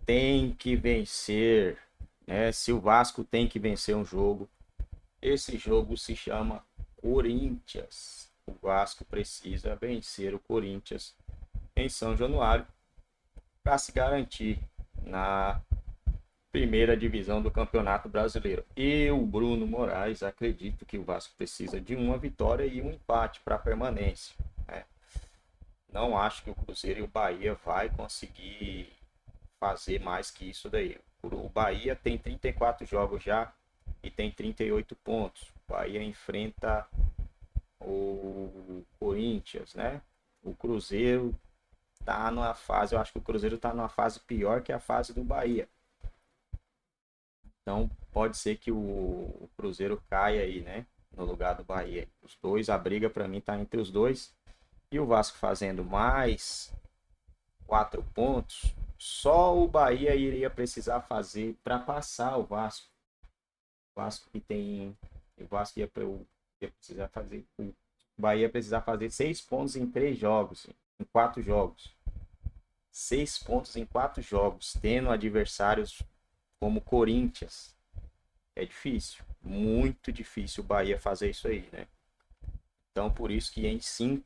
Tem que vencer, né? Se o Vasco tem que vencer um jogo, esse jogo se chama Corinthians. O Vasco precisa vencer o Corinthians em São Januário para se garantir na primeira divisão do Campeonato Brasileiro. Eu, Bruno Moraes, acredito que o Vasco precisa de uma vitória e um empate para a permanência, né? Não acho que o Cruzeiro e o Bahia vai conseguir fazer mais que isso daí. O Bahia tem 34 jogos já e tem 38 pontos. O Bahia enfrenta o Corinthians, né? O Cruzeiro tá numa fase, eu acho que o Cruzeiro tá numa fase pior que a fase do Bahia. Então pode ser que o Cruzeiro caia aí, né? No lugar do Bahia. Os dois, a briga para mim tá entre os dois. E o Vasco fazendo mais 4 pontos, só o Bahia iria precisar fazer para passar o Vasco. O Vasco que tem. O Vasco ia precisar fazer. O Bahia ia precisar fazer 6 pontos em 3 jogos. Em 4 jogos. 6 pontos em 4 jogos. Tendo adversários como Corinthians. É difícil. Muito difícil o Bahia fazer isso aí, né? Então por isso que em 5,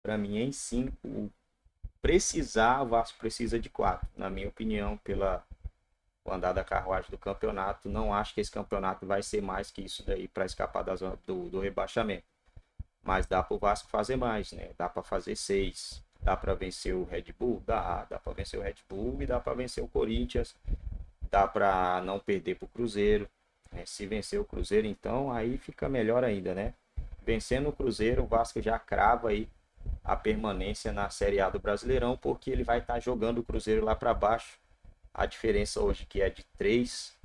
para mim em 5, precisar, o Vasco precisa de 4. Na minha opinião, pela o andar da carruagem do campeonato, não acho que esse campeonato vai ser mais que isso daí para escapar da zona do rebaixamento. Mas dá para o Vasco fazer mais, né? Dá para fazer 6. Dá para vencer o Red Bull? Dá para vencer o Red Bull e dá para vencer o Corinthians. Dá para não perder para o Cruzeiro, né? Se vencer o Cruzeiro, então aí fica melhor ainda, né? Vencendo o Cruzeiro, o Vasco já crava aí a permanência na Série A do Brasileirão, porque ele vai estar jogando o Cruzeiro lá para baixo. A diferença hoje que é de 3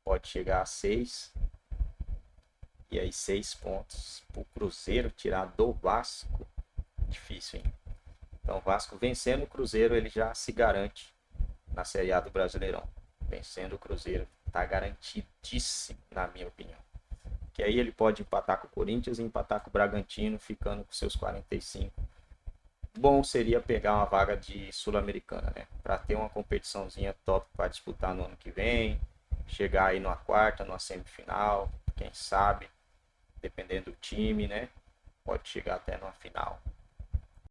pode chegar a 6. E aí 6 pontos para o Cruzeiro tirar do Vasco. Difícil, hein? Então o Vasco vencendo o Cruzeiro, ele já se garante na Série A do Brasileirão. Vencendo o Cruzeiro, está garantidíssimo, na minha opinião. Que aí ele pode empatar com o Corinthians e empatar com o Bragantino, ficando com seus 45. Bom seria pegar uma vaga de Sul-Americana, né? Para ter uma competiçãozinha top para disputar no ano que vem. Chegar aí numa quarta, numa semifinal, quem sabe, dependendo do time, né? Pode chegar até numa final.